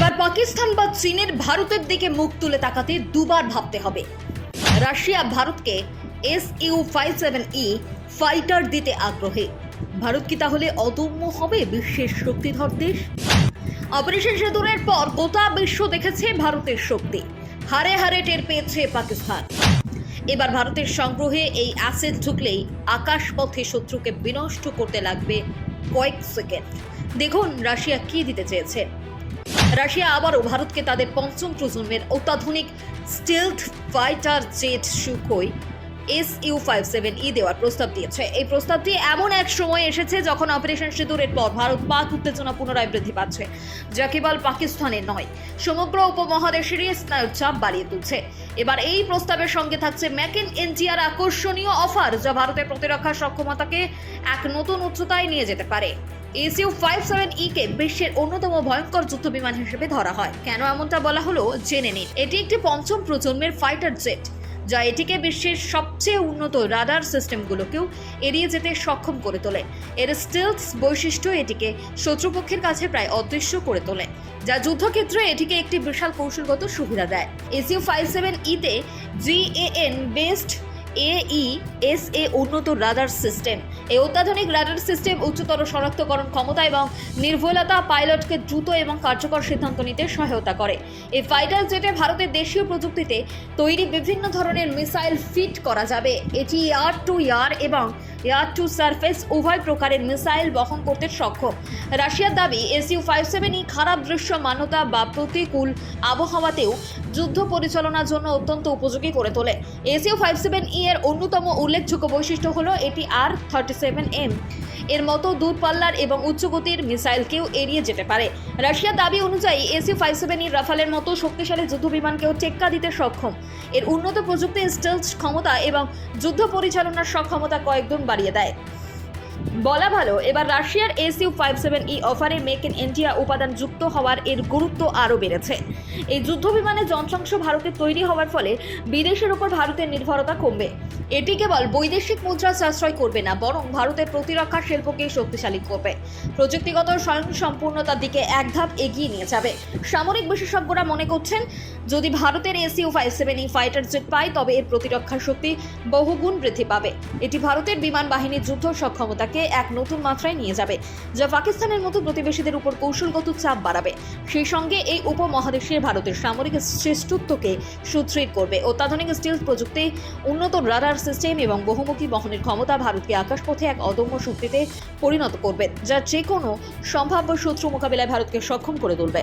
এবার পাকিস্তান বা চীনের ভারতের দিকে মুখ তুলে তাকাতে দুবার ভাবতে হবে। রাশিয়া ভারতকে Su-57E ফাইটার দিতে আগ্রহী। ভারত কি তাহলে অদম্য হবে বিশ্বের শক্তিধর দেশ? অপারেশন সিঁদুরের পর গোটা বিশ্ব দেখেছে ভারতের শক্তি, হারে হারে টের পেয়েছে পাকিস্তান। এবার ভারতের সংগ্রহে এই অ্যাসেট ঢুকলেই আকাশপথে শত্রুকে বিনষ্ট করতে লাগবে কয়েক সেকেন্ড। দেখুন রাশিয়া কি দিতে চেয়েছে। রাশিয়া আবারও ভারতকে তাদের পঞ্চম প্রজন্মের অত্যাধুনিক স্টিলথ ফাইটার জেট সুখোই Su-57E দেওয়ার প্রস্তাব দিয়েছে। এই প্রস্তাবটি এমন এক সময় এসেছে যখন অপারেশন সিঁদুরের পর ভারত পাক উত্তেজনা পুনরায় বৃদ্ধি পাচ্ছে, যা কেবল পাকিস্তানের নয়, সমগ্র উপমহাদেশেরই স্নায়ুর চাপ বাড়িয়ে তুলছে। এবার এই প্রস্তাবের সঙ্গে থাকছে মেক ইন ইন্ডিয়ার আকর্ষণীয় অফার, যা ভারতের প্রতিরক্ষা সক্ষমতাকে এক নতুন উচ্চতায় নিয়ে যেতে পারে। Su-57E কে বিশ্বের অন্যতম ভয়ঙ্কর যুদ্ধ বিমান হিসেবে ধরা হয়। কেন এমনটা বলা হলো জেনে নিন। এটি একটি পঞ্চম প্রজন্মের ফাইটার জেট, যা এটিকে বিশ্বের সবচেয়ে উন্নত রাডার সিস্টেমগুলোকেও এড়িয়ে যেতে সক্ষম করে তোলে। এর স্টিলথ বৈশিষ্ট্য এটিকে শত্রুপক্ষের কাছে প্রায় অদৃশ্য করে তোলে, যা যুদ্ধক্ষেত্রে এটিকে একটি বিশাল কৌশলগত সুবিধা দেয়। Su-57E তে GAN বেসড AESA উন্নত রাডার সিস্টেম। এই অত্যাধুনিক রাডার সিস্টেম উচ্চতর শনাক্তকরণ ক্ষমতা এবং নির্ভুলতা পাইলটকে দ্রুত এবং কার্যকর সিদ্ধান্ত নিতে সহায়তা করে। এই ফাইটার জেটে ভারতের দেশীয় প্রযুক্তিতে তৈরি বিভিন্ন ধরনের মিসাইল ফিট করা যাবে। এটি এয়ার টু এয়ার এবং এয়ার টু সারফেস উভয় প্রকারের মিসাইল বহন করতে সক্ষম। রাশিয়ার দাবি Su-57E খারাপ দৃশ্যমানতা বা প্রতিকূল আবহাওয়াতেও যুদ্ধ পরিচালনার জন্য অত্যন্ত উপযোগী করে তোলে। Su-57E এর অন্যতম উল্লেখযোগ্য বৈশিষ্ট্য হলো এটি R-37M এর মতো দূরপাল্লার এবং উচ্চগতির মিসাইলকেও এড়িয়ে যেতে পারে। রাশিয়ার দাবি অনুযায়ী Su-57E রাফালের মতো শক্তিশালী যুদ্ধবিমানকেও টেক্কা দিতে সক্ষম। এর উন্নত প্রযুক্তি স্টেলথ ক্ষমতা এবং যুদ্ধ পরিচালনার সক্ষমতা কয়েকগুণ বাড়িয়ে দেয়। বলা ভালো, এবার রাশিয়ার Su-57E অফারে মেক ইন ইন্ডিয়া উপাদান যুক্ত হওয়ার এর গুরুত্ব আরও বেড়েছে। এই যুদ্ধ বিমানের যন্ত্রাংশ ভারতে তৈরি হওয়ার ফলে বিদেশের উপর ভারতের নির্ভরতা কমবে। এটি কেবল বৈদেশিক মুদ্রা সাশ্রয় করবে না, বরং ভারতের প্রতিরক্ষা শিল্পকে শক্তিশালী করবে, প্রযুক্তিগত স্বয়ংসম্পূর্ণতার দিকে এক ধাপ এগিয়ে নিয়ে যাবে। সামরিক বিশেষজ্ঞরা মনে করছেন, যদি ভারতের Su-57E ফাইটার জেট পায় তবে এর প্রতিরক্ষা শক্তি বহুগুণ বৃদ্ধি পাবে। এটি ভারতের বিমান বাহিনীর যুদ্ধ সক্ষমতাকে এক নতুন মাত্রায় নিয়ে যাবে, যা পাকিস্তানের মতো প্রতিবেশীদের উপর কৌশলগত চাপ বাড়াবে। সেই সঙ্গে এই উপমহাদেশে ভারতের সামরিক শ্রেষ্ঠত্বকে সুদৃঢ় করবে। অত্যাধুনিক স্টিলথ প্রযুক্তি, উন্নত রাডার সিস্টেম এবং বহুমুখী বহনের ক্ষমতা ভারতকে আকাশপথে এক অদম্য শক্তিতে পরিণত করবে, যা যে কোনো সম্ভাব্য শত্রু মোকাবিলায় ভারতকে সক্ষম করে তুলবে।